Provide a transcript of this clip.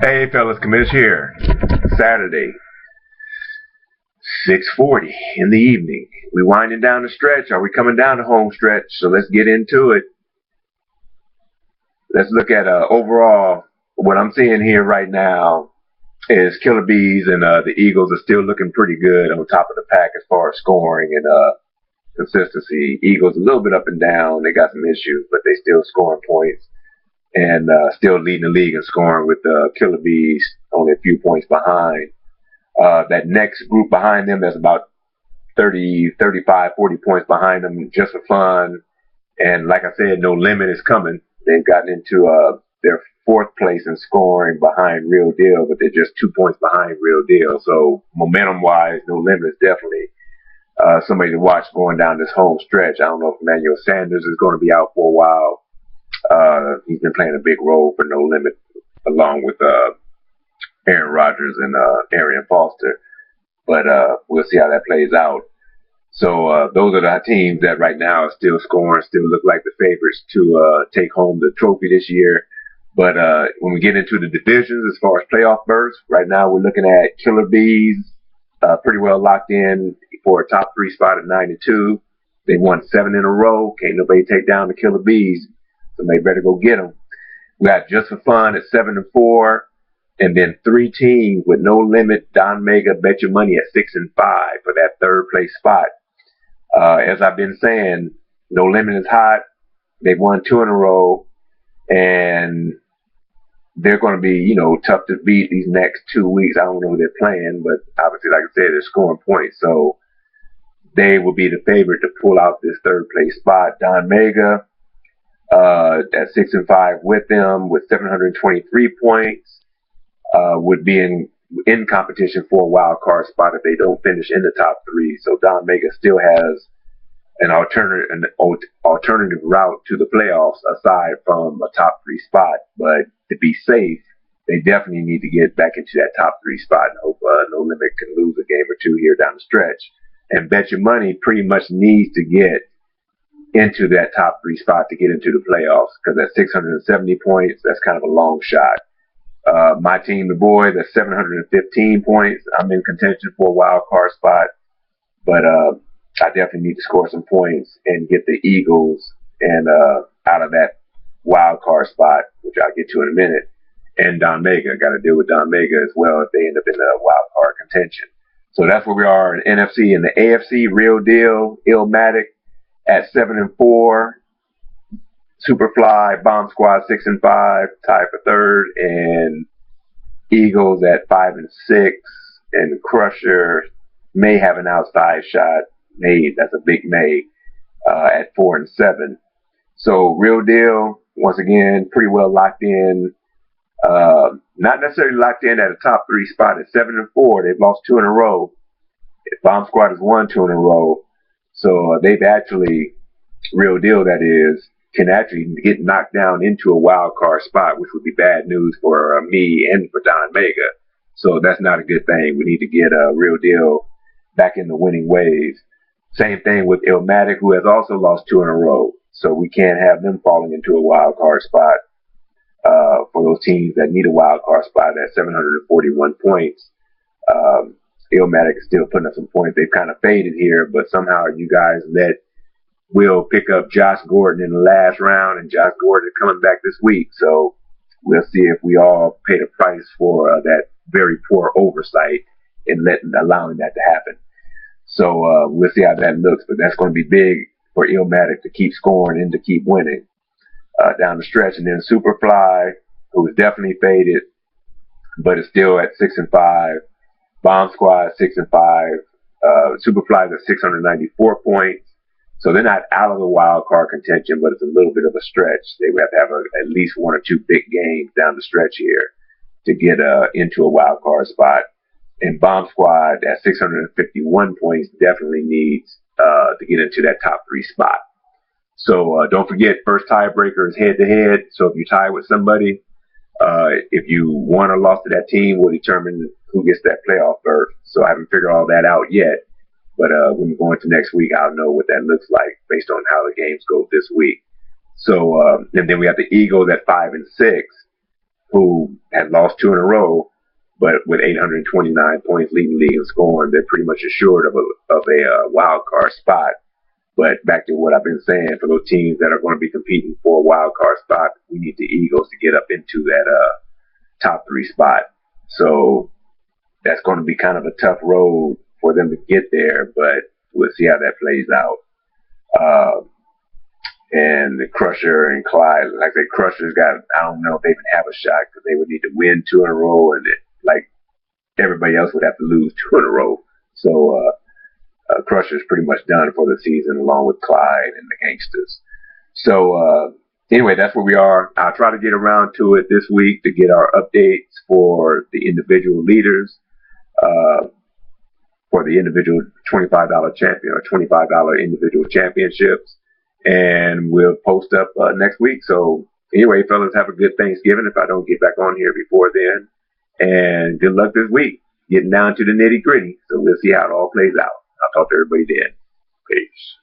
Hey fellas, Commish here. Saturday, 6:40 in the evening. We winding down the stretch. Are we coming down the home stretch? So let's get into it. Let's look at overall. What I'm seeing here right now is Killer Bees and the Eagles are still looking pretty good on top of the pack as far as scoring and consistency. Eagles a little bit up and down. They got some issues, but they still scoring points and still leading the league in scoring with Killer Bees only a few points behind. That next group behind them that's about 30, 35, 40 points behind them just for fun. And like I said, No Limit is coming. They've gotten into their fourth place in scoring behind Real Deal, but they're just 2 points behind Real Deal. So momentum-wise, No Limit is definitely somebody to watch going down this home stretch. I don't know if Emmanuel Sanders is going to be out for a while. He's been playing a big role for No Limit along with Aaron Rodgers and Arian Foster. But we'll see how that plays out. So those are the teams that right now are still scoring, still look like the favorites to take home the trophy this year. But when we get into the divisions as far as playoff berths, right now we're looking at Killer Bees pretty well locked in for a top 3 spot at 9-2. They won 7 in a row. Can't nobody take down the Killer Bees, so they better go get them. We got Just for Fun at 7-4. And then 3 teams with No Limit, Don Mega, Bet Your Money at 6-5 for that third place spot. As I've been saying, No Limit is hot. They've won 2 in a row, and they're going to be, tough to beat these next 2 weeks. I don't know who they're playing, but obviously, like I said, they're scoring points, so they will be the favorite to pull out this third place spot. Don Mega at 6-5 with them with 723 points. Would be in competition for a wild card spot if they don't finish in the top 3. So Don Mega still has an alternative route to the playoffs aside from a top 3 spot. But to be safe, they definitely need to get back into that top 3 spot and hope No Limit can lose a game or 2 here down the stretch. And Bet Your Money pretty much needs to get into that top 3 spot to get into the playoffs because at 670 points, that's kind of a long shot. My team, the boys, at 715 points. I'm in contention for a wild card spot, but I definitely need to score some points and get the Eagles and out of that wild card spot, which I'll get to in a minute. And Don Mega, got to deal with Don Mega as well if they end up in the wild card contention. So that's where we are in NFC. And the AFC, Real Deal, Illmatic at 7-4. Superfly, Bomb Squad 6-5, tied for third, and Eagles at 5-6, and Crusher may have an outside shot. That's a big May at 4-7. So Real Deal, once again, pretty well locked in. Not necessarily locked in at a top 3 spot at 7-4. They've lost 2 in a row. Bomb Squad has won 2 in a row. So they've actually, Real Deal that is, can actually get knocked down into a wild card spot, which would be bad news for me and for Don Mega. So that's not a good thing. We need to get a Real Deal back in the winning ways. Same thing with Illmatic, who has also lost 2 in a row. So we can't have them falling into a wild card spot for those teams that need a wild card spot at 741 points. Illmatic is still putting up some points. They've kind of faded here, but somehow you guys let Will pick up Josh Gordon in the last round, and Josh Gordon is coming back this week. So we'll see if we all pay the price for that very poor oversight in allowing that to happen. So we'll see how that looks, but that's going to be big for Illmatic to keep scoring and to keep winning down the stretch. And then Superfly, who is definitely faded, but is still at 6-5. Bomb Squad 6-5. Superfly is at 694 points. So they're not out of the wild card contention, but it's a little bit of a stretch. They would have to have at least 1 or 2 big games down the stretch here to get into a wild card spot. And Bomb Squad at 651 points definitely needs to get into that top 3 spot. So don't forget, first tiebreaker is head-to-head. So if you tie with somebody, if you won or lost to that team, will determine who gets that playoff berth. So I haven't figured all that out yet. But when we go into next week, I'll know what that looks like based on how the games go this week. So, and then we have the Eagles at 5-6, who had lost 2 in a row, but with 829 points leading the league in scoring, they're pretty much assured of a wild card spot. But back to what I've been saying, for those teams that are going to be competing for a wild card spot, we need the Eagles to get up into that top 3 spot. So that's going to be kind of a tough road for them to get there, but we'll see how that plays out. And the Crusher and Clyde, like I said, Crusher's got, I don't know if they even have a shot because they would need to win 2 in a row, and like everybody else would have to lose 2 in a row. So Crusher's pretty much done for the season, along with Clyde and the Gangsters. So anyway, that's where we are. I'll try to get around to it this week to get our updates for the individual leaders, for the individual $25 champion or $25 individual championships. And we'll post up next week. So anyway, fellas, have a good Thanksgiving if I don't get back on here before then. And good luck this week, getting down to the nitty gritty. So we'll see how it all plays out. I'll talk to everybody then. Peace.